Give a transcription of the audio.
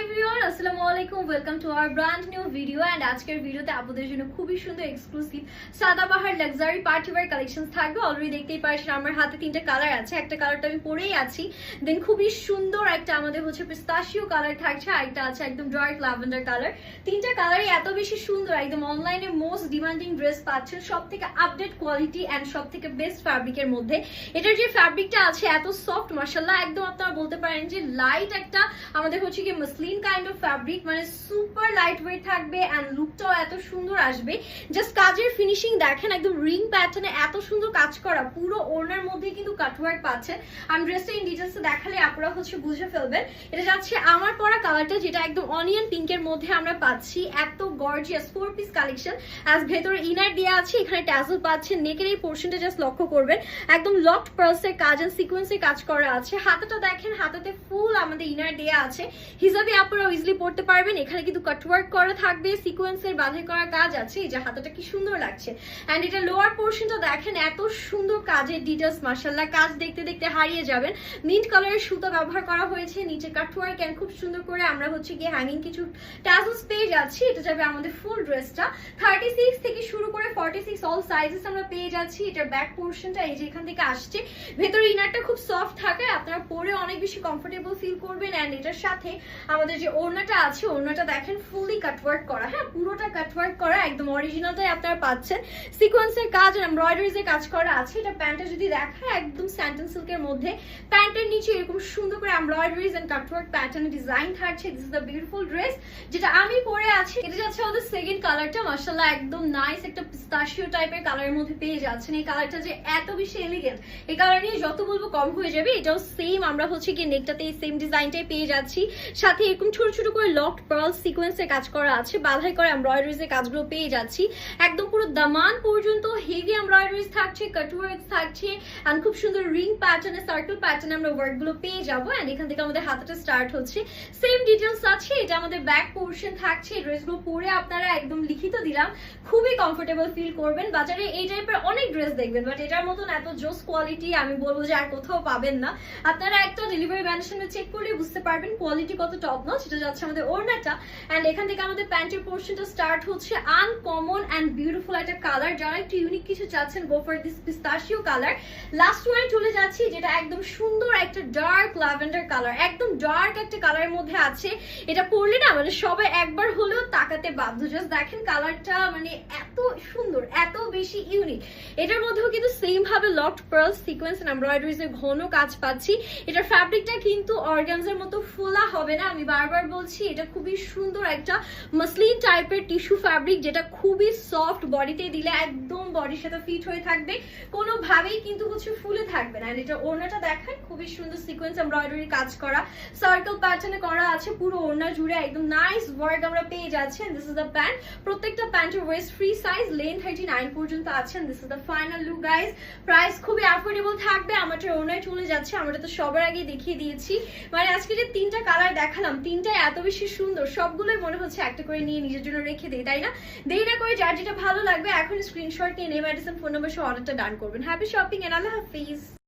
Everyone, আসসালামু আলাইকুম। Welcome to our brand new video. And আজকের ভিডিওতে আপনাদের জন্য খুবই সুন্দর এক্সক্লুসিভ সাদাবাহার লাক্সারি পার্টি ওয়্যার কালেকশনস থাকবে। অলরেডি দেখতেই পাচ্ছেন আমার হাতে তিনটা কালার আছে। একটা কালারটা আমি পরেই আছি, দেন খুবই সুন্দর একটা আমাদের হচ্ছে পিস্তাশিও কালার থাকছে, আর একটা আছে একদম ডার্ক ল্যাভেন্ডার কালার। তিনটা কালারই এত বেশি সুন্দর, একদম অনলাইনে মোস্ট ডিমান্ডিং ড্রেস পাচ্ছেন, সব থেকে আপডেট কোয়ালিটি এন্ড সব থেকে বেস্ট ফ্যাব্রিকের মধ্যে। এটার যে ফ্যাব্রিকটা আছে এত সফট, মাশাআল্লাহ, একদম আপনারা বলতে পারেন যে লাইট একটা আমাদের হচ্ছে কি মসলিন কাইন্ড অফ ফ্যাব্রিক, মানে সুপার লাইট ওয়েট থাকবে এন্ড লুকটাও এত সুন্দর আসবে। জাস্ট কাজের ফিনিশিং দেখেন, একদম রিং প্যাটার্নে এত সুন্দর কাজ করা, পুরো ওড়নার মধ্যে কিন্তু কাটওয়ার্ক পাচ্ছেন। আমি ড্রেসটা ইন ডিটেইলসে দেখালে আপনারা হচ্ছে বুঝে ফেলবেন। এটা যাচ্ছে আমার পরা কালারটা, যেটা একদম অনিয়ন পিঙ্কের মধ্যে আমরা পাচ্ছি। এত গর্জিয়াস 4 পিস কালেকশন, অ্যাজ ভেতরে ইনার দেওয়া আছে, এখানে ট্যাসেল পাচ্ছেন। নেকের এই পোর্শনটা জাস্ট লক্ষ্য করবেন, একদম লকড পার্লসের কাজ এন্ড সিকোয়েন্সের কাজ করা আছে। হাতাটা দেখেন, হাতাতে ফুল আমাদের ইনার দেওয়া আছে, হিজাবি আপনারা ইজিলি পড়তে পারবেন। এখানে কিন্তু কাটওয়ার্ক করা থাকবে, সিকোয়েন্সের বাঁধাই করা কাজ আছে। এই যে হাতাটা কি সুন্দর লাগছে। এন্ড এটা লোয়ার পোর্শনটা দেখেন, এত সুন্দর কাজের ডিটেলস, মাশাআল্লাহ, কাজ দেখতে দেখতে হারিয়ে যাবেন। মিন্ট কালারের সুতা ব্যবহার করা হয়েছে, নিচে কাটওয়ার্ক এন্ড খুব সুন্দর করে আমরা হচ্ছে গিয়ে হ্যাঙ্গিং কিছু টাসেলস পেয়ে যাচ্ছি। এটা যাবে আমাদের ফুল ড্রেসটা 36 থেকে শুরু করে 46 অল সাইজেস আমরা পেয়ে যাচ্ছি। এটার ব্যাক পোর্শনটা এই যে এখান থেকে আসছে, ভেতরে ইনারটা খুব সফট থাকে, আপনারা পরে অনেক বেশি কমফোর্টেবল ফিল করবেন। এন্ড এটার সাথে আমাদের যে ওড়নাটা আছে, ওড়নাটা দেখেন ফুলি কাটওয়ার্ক করা, হ্যাঁ পুরোটা কাটওয়ার্ক করা, একদম অরিজিনালটাই আপনারা পাচ্ছেন। সিকোয়েন্সের কাজ আর এমব্রয়ডারিজ এর কাজ করা আছে। এটা প্যান্টটা যদি দেখায়, একদম স্যান্টন সিল্কের মধ্যে, প্যান্টের নিচে এরকম সুন্দর করে embroideries and cutwork pattern design থাকছে। This is the beautiful dress যেটা আমি পরে আছি। এটা যাচ্ছে আমাদের সেকেন্ড কালারটা, মাশাআল্লাহ, একদম নাইস একটা পিস্তাশিও টাইপের কালারের মধ্যে পেয়ে যাচ্ছেন। এই কালারটা যে এত বেশি এলিগেন্ট, এই কালার নিয়ে যত বলবো কম হয়ে যাবে। এটাও সেম, আমরা হচ্ছে কি নেকটাতে এই সেম ডিজাইনটাই পেয়ে যাচ্ছি, সাথে এরকম ছোট ছোট করে লকড পার্ল সিকোয়েন্সের কাজ করা আছে, বাঁধাই করা এমব্রয়ডারিজ এর কাজগুলো পেয়ে যাচ্ছি। একদম পুরো দামান পর্যন্ত হেভি এমব্রয়ডারিজ থাকছে, কাটওয়ার্ক থাকছে, এন্ড খুব সুন্দর রিং প্যাটার্নে সার্কেল প্যাটার্নে আমরা ওয়ার্ক গুলো পেয়ে যাবো। এন্ড এখান থেকে আমাদের হাতাটা স্টার্ট হচ্ছে, সেম ডিটেলস আছে। এটা আমাদের ব্যাক পোর্শন থাকছে। ড্রেসগুলো পরে আপনারা একদম লিখিত দিলাম, খুবই কমফোর্টেবল ফিল করবেন। বাজারে এই টাইপের অনেক ড্রেস দেখবেন, বাট এটার মতন এত জোস কোয়ালিটি আমি বলবো যে আর কোথাও পাবেন না। আপনারা একটা ডেলিভারি ম্যানের সঙ্গে চেক করলে বুঝতে পারবেন কোয়ালিটি কত টপ নচ। সেটা যাচ্ছে আমাদের ওড়নাটা, এন্ড এখান থেকে আমাদের প্যান্টের পোর্শনটা স্টার্ট হচ্ছে। আনকমন এন্ড বিউটিফুল একটা কালার, যারা একটু ইউনিক কিছু চাচ্ছেন, go for this পিস্তাশিও colour. Last ওয়ানে চলে যাচ্ছি, যেটা একদম সুন্দর একটা ডার্ক ল্যাভেন্ডার কালার, একদম ডার্ক একটা কালারের মধ্যে আছে। এটা পরলে না মানে সবাই একবার হলেও তাকাতে বাধ্য। জাস্ট দেখেন কালারটা, মানে এত সুন্দর, এত বেশি ইউনিক। এটার মধ্যেও কিন্তু সেম ভাবে locked pearl sequins and embroideries এর ঘন কাজ পাচ্ছি। এটার ফ্যাব্রিকটা কিন্তু অর্গানজার মতো ফোলা হবে না, আমি বারবার বলছি। এটা খুবই সুন্দর একটা মসলিন টাইপের টিস্যু ফ্যাব্রিক, যেটা খুবই সফট, বডিতে দিলে একদম বডির সাথে ফিট হয়ে থাকবে, কোনোভাবেই কিন্তু হচ্ছে ফুলে থাকবে না। এটা ওড়নাটা দেখেন, খুবই সুন্দর সিকোয়েন্স এমব্রয়ডারি কাজ করা, সার্কেল প্যাটার্নে করা আছে পুরো ওড়না জুড়ে, একদম নাইস ওয়ার্ক আমরা পেয়ে যাচ্ছেন। This is the pant. প্রত্যেকটা প্যান্টের ওয়েস্ট ফ্রি সাইজ, লেন 39 পর্যন্ত আছেন। This is the final look guys. Price খুবই অ্যাফোর্ডেবল থাকবে। আমাদের ওড়নায় চলে যাচ্ছে, আমরা তো সবার আগে দেখিয়ে দিয়েছি। মানে আজকে যে তিনটা কালার দেখালাম, তিনটাই এত বেশি সুন্দর, সবগুলোই মনে হচ্ছে একটা করে নিয়ে নিজের জন্য রেখে দেই, তাই না? দেরি না করে যার যেটা ভালো লাগবে এখন স্ক্রিনশট নিয়ে নেম, অ্যাড্রেস, ফোন নাম্বার সহ অর্ডারটা ডান করবেন। হ্যাপি শপিং এন্ড আল্লাহ হাফিজ।